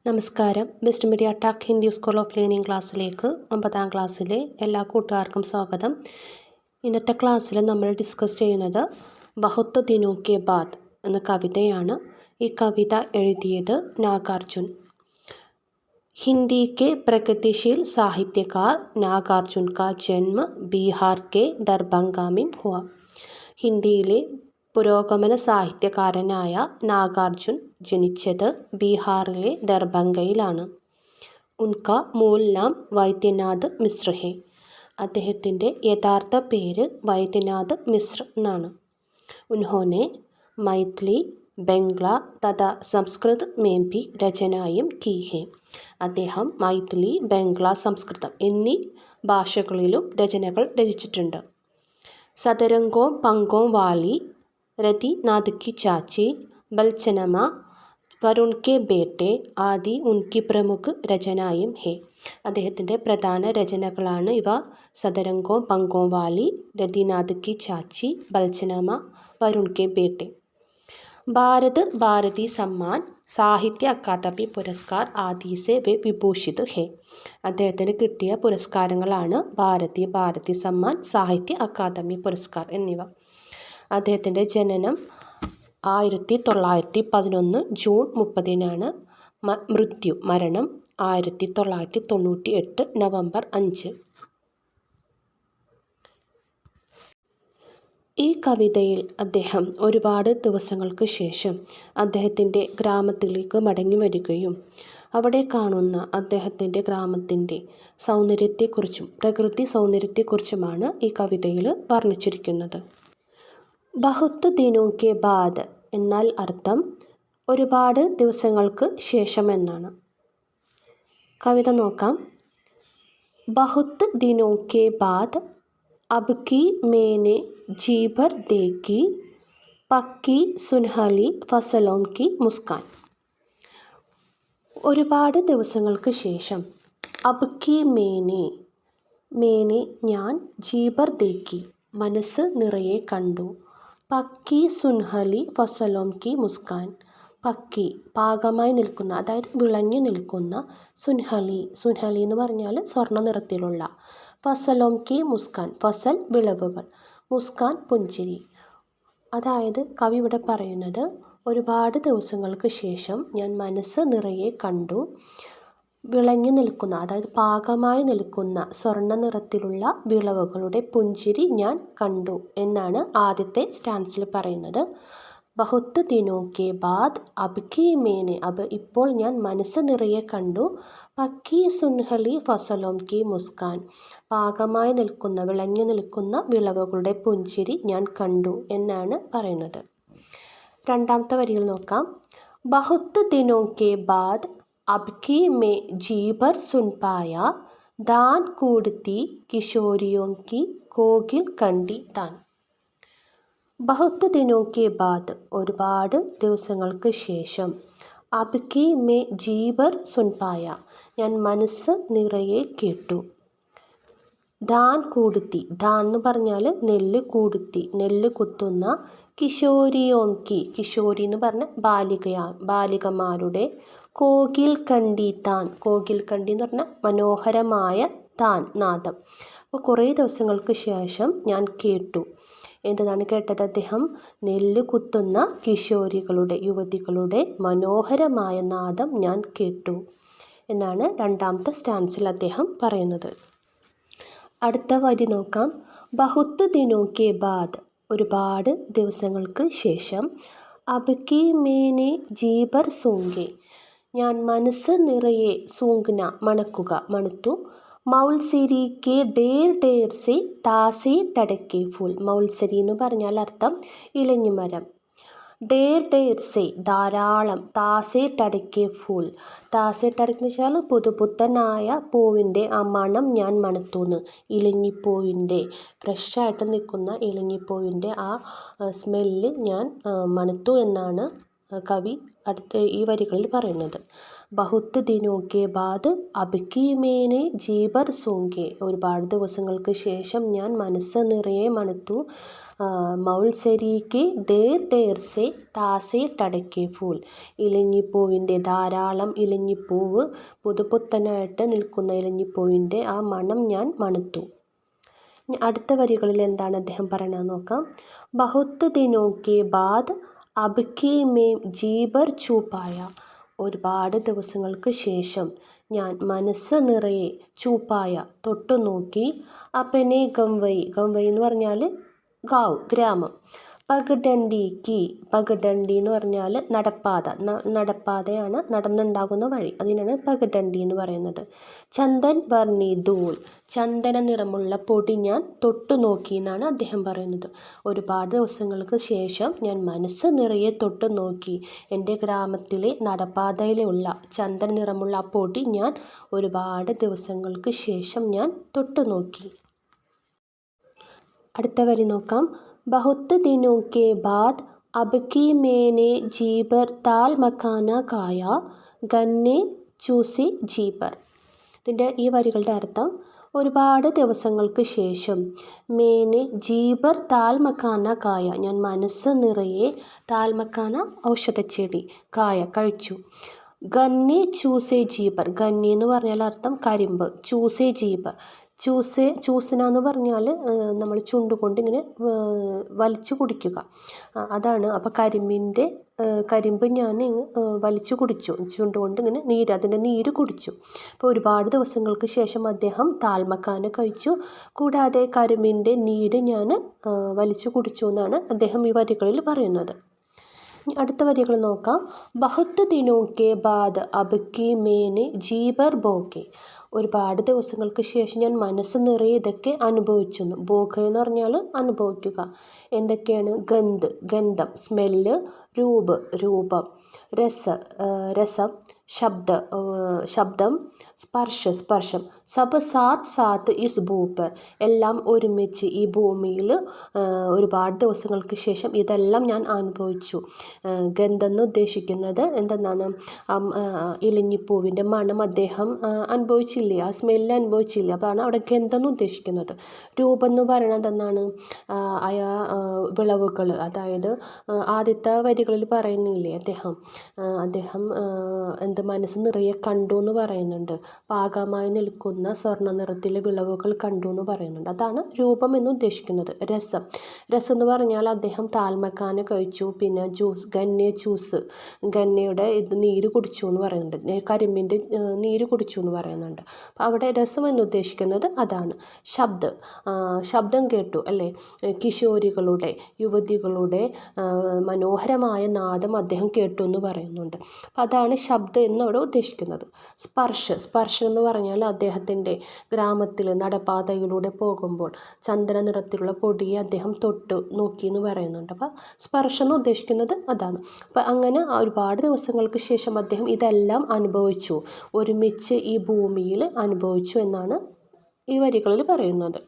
നമസ്കാരം. Best media Tak Hindi school of learning ക്ലാസ്സിലേക്ക് 9ാം ക്ലാസ്സിലെ എല്ലാ കൂട്ടുകാർക്കും സ്വാഗതം. ഇന്നത്തെ ക്ലാസ്സിൽ നമ്മൾ ഡിസ്കസ് ചെയ്യുന്നത് ബഹുത്ത് ദിനോ കെ ബാദ് എന്ന കവിതയാണ്. ഈ കവിത എഴുതിയത് നാഗാർജുൻ. हिंदी के प्रगतिशील साहित्यकार नागार्जुन का जन्म बिहार के दरभंगा में हुआ. ഹിന്ദിയിലെ പുരോഗമന സാഹിത്യകാരനായ നാഗാർജുൻ ജനിച്ചത് ബീഹാറിലെ ദർഭംഗയിലാണ്. ഉൻക മൂൽ നാം വൈദ്യനാഥ് മിശ്ര ഹെ. അദ്ദേഹത്തിൻ്റെ യഥാർത്ഥ പേര് വൈദ്യനാഥ് മിശ്ര എന്നാണ്. ഉൻഹോനെ മൈഥിലി, ബംഗ്ല തഥാ സംസ്കൃത് മേം ഭി രചനായും കി ഹെ. അദ്ദേഹം മൈഥിലി, ബംഗ്ല, സംസ്കൃതം എന്നീ ഭാഷകളിലും രചനകൾ രചിച്ചിട്ടുണ്ട്. സദരംഗോം പങ്കോം വാലി, രതിനാഥ് കി ചാച്ചി, ബൽച്ചനമ, വരുൺ കെ ബേട്ടെ ആദി ഉൻകി പ്രമുഖ രചനായും ഹെ. അദ്ദേഹത്തിൻ്റെ പ്രധാന രചനകളാണ് ഇവ. സദരംഗോം പങ്കോം വാലി, രതിനാഥ് കി ചാച്ചി, ബൽച്ചനമ, വരുൺ കെ ബേട്ടെ. ഭാരത് ഭാരതി സമ്മാൻ, സാഹിത്യ അക്കാദമി പുരസ്കാർ ആദി സെ വെ വിഭൂഷിത് ഹെ. അദ്ദേഹത്തിന് കിട്ടിയ പുരസ്കാരങ്ങളാണ് ഭാരതി സമ്മാൻ, സാഹിത്യ അക്കാദമി പുരസ്കാർ എന്നിവ. അദ്ദേഹത്തിൻ്റെ ജനനം 1911 ജൂൺ 30-നാണ്. മരണം 1998 നവംബർ 5. ഈ കവിതയിൽ അദ്ദേഹം ഒരുപാട് ദിവസങ്ങൾക്ക് ശേഷം അദ്ദേഹത്തിൻ്റെ ഗ്രാമത്തിലേക്ക് മടങ്ങി വരികയും അവിടെ കാണുന്ന അദ്ദേഹത്തിൻ്റെ ഗ്രാമത്തിൻ്റെ സൗന്ദര്യത്തെക്കുറിച്ചും പ്രകൃതി സൗന്ദര്യത്തെക്കുറിച്ചുമാണ് ഈ കവിതയിൽ വർണ്ണിച്ചിരിക്കുന്നത്. ബഹുത്ത് ദിനോ കെ ബാദ് എന്നാൽ അർത്ഥം ഒരുപാട് ദിവസങ്ങൾക്ക് ശേഷം എന്നാണ്. കവിത നോക്കാം. ബഹുത്ത് ദിനോ കെ ബാദ് अब की मैंने जी भर देखी പക്കി സുൻഹലി ഫസലോം കി മുസ്കാൻ. ഒരുപാട് ദിവസങ്ങൾക്ക് ശേഷം അബ് കി മേനെ ഞാൻ, ജീബർ ദേക്കി മനസ്സ് നിറയെ കണ്ടു, പക്കി സുൻഹലി ഫസലോം കി മുസ്കാൻ പക്കി പാകമായി നിൽക്കുന്ന, അതായത് വിളഞ്ഞു നിൽക്കുന്ന, സുൻഹലി എന്ന് പറഞ്ഞാൽ സ്വർണ്ണ നിറത്തിലുള്ള, ഫസലോം കി മുസ്കാൻ ഫസൽ വിളവുകൾ, മുസ്കാൻ പുഞ്ചിരി. അതായത് കവി ഇവിടെ പറയുന്നത് ഒരുപാട് ദിവസങ്ങൾക്ക് ശേഷം ഞാൻ മനസ്സ് നിറയെ കണ്ടു വിളഞ്ഞു നിൽക്കുന്ന, അതായത് പാകമായി നിൽക്കുന്ന സ്വർണ്ണ നിറത്തിലുള്ള വിളവുകളുടെ പുഞ്ചിരി ഞാൻ കണ്ടു എന്നാണ് ആദ്യത്തെ സ്റ്റാൻസിൽ പറയുന്നത്. ബഹുത്ത് ദിനോ കെ ബാദ് അബ് കി മേനെ, അബ് ഇപ്പോൾ ഞാൻ മനസ്സ് നിറയെ കണ്ടു, പക്കി സുൻഹലി ഫസലോം കി മുസ്കാൻ പാകമായി നിൽക്കുന്ന വിളഞ്ഞു നിൽക്കുന്ന വിളവുകളുടെ പുഞ്ചിരി ഞാൻ കണ്ടു എന്നാണ് പറയുന്നത്. രണ്ടാമത്തെ വരിയിൽ നോക്കാം. ബഹുത്ത് ദിനോ കെ ബാദ് അബ് കി മേ ജീബർ സുൻ പായ, ദാൻ കൂടത്തി കിശോരിയോം കി കോകിൽ കണ്ടി താൻ. ബഹുത്ത് ദിനോ കെ ബാദ് ഒരുപാട് ദിവസങ്ങൾക്ക് ശേഷം, അബ് കി മേ ജീബർ സുൻ പായ ഞാൻ മനസ്സ് നിറയെ കേട്ടു, ദാൻ കൂടത്തി, ദാൻ എന്ന് പറഞ്ഞാൽ നെല്ല്, കൂടത്തി നെല്ല് കുത്തുന്ന, കിശോരിയോം കി കിശോരി എന്ന് പറഞ്ഞ ബാലികമാരുടെ, കോകിൽ കണ്ടി താൻ കോകിൽ കണ്ടി എന്ന് പറഞ്ഞാൽ മനോഹരമായ താൻ നാദം. അപ്പോൾ കുറേ ദിവസങ്ങൾക്ക് ശേഷം ഞാൻ കേട്ടു. എന്താണ് കേട്ടത്? അദ്ദേഹം നെല്ല് കുത്തുന്ന കിശോരികളുടെ, യുവതികളുടെ മനോഹരമായ നാദം ഞാൻ കേട്ടു എന്നാണ് രണ്ടാമത്തെ സ്റ്റാൻസിൽ അദ്ദേഹം പറയുന്നത്. അടുത്ത വരി നോക്കാം. ബഹുത്ത് ദിനോ കെ ബാദ് ഒരുപാട് ദിവസങ്ങൾക്ക് ശേഷം, അബ് കി മേനെ ജീബർ സൂങ്കെ ഞാൻ മനസ്സ് നിറയെ, സൂങ്ന മണക്കുക മണത്തു, മൗൽസരി കെ ഡേർ സെ താസെ ടടക്കെ ഫൂൽ. മൗൽസരി എന്ന് പറഞ്ഞാൽ അർത്ഥം ഇലഞ്ഞിമരം. ഡേർ സെ ധാരാളം, താസെ ടടക്കെ ഫൂൽ താസെ ടടക്കെന്ന് വെച്ചാൽ പുതുപുത്തനായ പൂവിൻ്റെ ആ മണം ഞാൻ മണത്തുന്നു. ഇലഞ്ഞിപ്പൂവിൻ്റെ ഫ്രഷായിട്ട് നിൽക്കുന്ന ഇലഞ്ഞിപ്പൂവിൻ്റെ ആ സ്മെല്ല് ഞാൻ മണത്തു എന്നാണ് കവി അടുത്ത ഈ വരികളിൽ പറയുന്നത്. ബഹുത്ത് ദിനോ കെ ബാദ് അബ് കി മേനെ ജീബർ സൂങ്കെ. ഒരുപാട് ദിവസങ്ങൾക്ക് ശേഷം ഞാൻ മനസ്സ് നിറയെ മണത്തു. മൗൽസരിക്ക് ഡേർ ഡേർ സെ താസെ ടടക്കെ ഫൂൽ. ഇലഞ്ഞിപ്പൂവിൻ്റെ ധാരാളം ഇലഞ്ഞിപ്പൂവ്, പുതുപുത്തനായിട്ട് നിൽക്കുന്ന ഇലഞ്ഞിപ്പൂവിൻ്റെ ആ മണം ഞാൻ മണത്തു. അടുത്ത വരികളിൽ എന്താണ് അദ്ദേഹം പറയണത് നോക്കാം. ബഹുത്ത് ദിനോ കെ ബാദ് അബ് കി മേ ജീബർ ചൂപ്പായ. ഒരുപാട് ദിവസങ്ങൾക്ക് ശേഷം ഞാൻ മനസ്സ് നിറയെ ചൂപ്പായ തൊട്ടു നോക്കി. അപ്പനെ ഗംവൈ, ഗംവൈ എന്ന് പറഞ്ഞാൽ ഗാവ്, ഗ്രാമം. പഗ്ഡണ്ടിക്ക്, പഗ്ഡണ്ടി എന്ന് പറഞ്ഞാൽ നടപ്പാത, നടപ്പാതയാണ്, നടന്നുണ്ടാകുന്ന വഴി, അതിനാണ് പഗ്ഡണ്ടി എന്ന് പറയുന്നത്. ചന്ദൻ വർണ്ണി ധൂൾ, ചന്ദന നിറമുള്ള പൊടി ഞാൻ തൊട്ടു നോക്കി എന്നാണ് അദ്ദേഹം പറയുന്നത്. ഒരുപാട് ദിവസങ്ങൾക്ക് ശേഷം ഞാൻ മനസ്സ് നിറയെ തൊട്ടു നോക്കി. എൻ്റെ ഗ്രാമത്തിലെ നടപ്പാതയിലുള്ള ചന്ദന നിറമുള്ള ആ പൊടി ഞാൻ ഒരുപാട് ദിവസങ്ങൾക്ക് ശേഷം ഞാൻ തൊട്ടു നോക്കി. അടുത്ത വരി നോക്കാം. ബഹുത്ത് ദിനോ കെ ബാദ് അബ് കി മേനെ ജീബർ താൽ മക്കാന കായ ഗന്നെ ചൂസി ജീബർ. ഇതിൻ്റെ ഈ വരികളുടെ അർത്ഥം, ഒരുപാട് ദിവസങ്ങൾക്ക് ശേഷം മേനെ ജീബർ താൽ മക്കാന കായ, ഞാൻ മനസ്സ് നിറയെ താൽ മക്കാന ഔഷധച്ചെടി, കായ കഴിച്ചു. ഗന്നെ ചൂസെ ജീബർ, ഗന്നെ എന്ന് പറഞ്ഞാൽ അർത്ഥം കരിമ്പ്, ചൂസെ ജീബർ, ചൂസന എന്ന് പറഞ്ഞാൽ നമ്മൾ ചുണ്ടുകൊണ്ട് ഇങ്ങനെ വലിച്ചു കുടിക്കുക, അതാണ്. അപ്പോൾ കരിമ്പ് ഞാൻ വലിച്ചു കുടിച്ചു, ചുണ്ടുകൊണ്ട് ഇങ്ങനെ അതിൻ്റെ നീര് കുടിച്ചു. അപ്പോൾ ഒരുപാട് ദിവസങ്ങൾക്ക് ശേഷം അദ്ദേഹം താൽമക്കാന കഴിച്ചു, കൂടാതെ കരിമ്പിൻ്റെ നീര് ഞാൻ വലിച്ചു കുടിച്ചു എന്നാണ് അദ്ദേഹം ഈ വരികളിൽ പറയുന്നത്. അടുത്ത വരികൾ നോക്കാം. ബഹുത്ത് ദിനോ കെ ബാദ് അബ് കി മേനെ ജീബർ ബോക്കെ. ഒരുപാട് ദിവസങ്ങൾക്ക് ശേഷം ഞാൻ മനസ്സ് നിറയെ ഇതൊക്കെ അനുഭവിച്ചു. ബോഖ എന്ന് പറഞ്ഞാൽ അനുഭവിക്കുക. എന്തൊക്കെയാണ്? ഗന്ധം, സ്മെല്ല്, രൂപം, രസം, ശബ്ദം, സ്പർശം. സബ് സാത്ത് ഇസ് ഭൂപർ, എല്ലാം ഒരുമിച്ച് ഈ ഭൂമിയിൽ ഒരുപാട് ദിവസങ്ങൾക്ക് ശേഷം ഇതെല്ലാം ഞാൻ അനുഭവിച്ചു. ഗന്ധം എന്ന് ഉദ്ദേശിക്കുന്നത് എന്തെന്നാണ്? ഇലഞ്ഞിപ്പൂവിൻ്റെ മണം അദ്ദേഹം അനുഭവിച്ചില്ലേ, ആ സ്മെല്ല് അനുഭവിച്ചില്ലേ, അതാണ് അവിടെ ഗന്ധം എന്ന് ഉദ്ദേശിക്കുന്നത്. രൂപം എന്ന് പറയുന്നത് എന്താണ്? വിളവുകൾ, അതായത് ആദ്യത്തെ വരികളിൽ പറയുന്നില്ലേ അദ്ദേഹം മനസ്സ് നിറയെ കണ്ടു എന്ന് പറയുന്നുണ്ട്. പാകമായി നിൽക്കുന്ന സ്വർണ്ണ നിറത്തിലെ വിളവുകൾ കണ്ടു എന്ന് പറയുന്നുണ്ട്. അതാണ് രൂപം എന്ന് ഉദ്ദേശിക്കുന്നത്. രസം എന്ന് പറഞ്ഞാൽ അദ്ദേഹം താൽമക്കാന കഴിച്ചു, പിന്നെ ഗന്നയുടെ നീര് കുടിച്ചു എന്ന് പറയുന്നുണ്ട്, കരിമ്പിൻ്റെ നീര് കുടിച്ചു എന്ന് പറയുന്നുണ്ട്. അപ്പോൾ അവിടെ രസം എന്ന് ഉദ്ദേശിക്കുന്നത് അതാണ്. ശബ്ദം കേട്ടു അല്ലേ, കിശോരികളുടെ, യുവതികളുടെ മനോഹരമായ നാദം അദ്ദേഹം കേട്ടു എന്ന് പറയുന്നുണ്ട്. അപ്പം അതാണ് ശബ്ദം എന്നവിടെ ഉദ്ദേശിക്കുന്നത്. സ്പർശം എന്ന് പറഞ്ഞാൽ അദ്ദേഹത്തിൻ്റെ ഗ്രാമത്തിൽ നടപ്പാതയിലൂടെ പോകുമ്പോൾ ചന്ദന നിറത്തിലുള്ള പൊടിയെ അദ്ദേഹം തൊട്ടു നോക്കി എന്ന് പറയുന്നുണ്ട്. അപ്പം സ്പർശം എന്ന് ഉദ്ദേശിക്കുന്നത് അതാണ്. അപ്പം അങ്ങനെ ഒരുപാട് ദിവസങ്ങൾക്ക് ശേഷം അദ്ദേഹം ഇതെല്ലാം അനുഭവിച്ചു, ഒരുമിച്ച് ഈ ഭൂമിയിൽ അനുഭവിച്ചു എന്നാണ് ഈ വരികളിൽ പറയുന്നത്.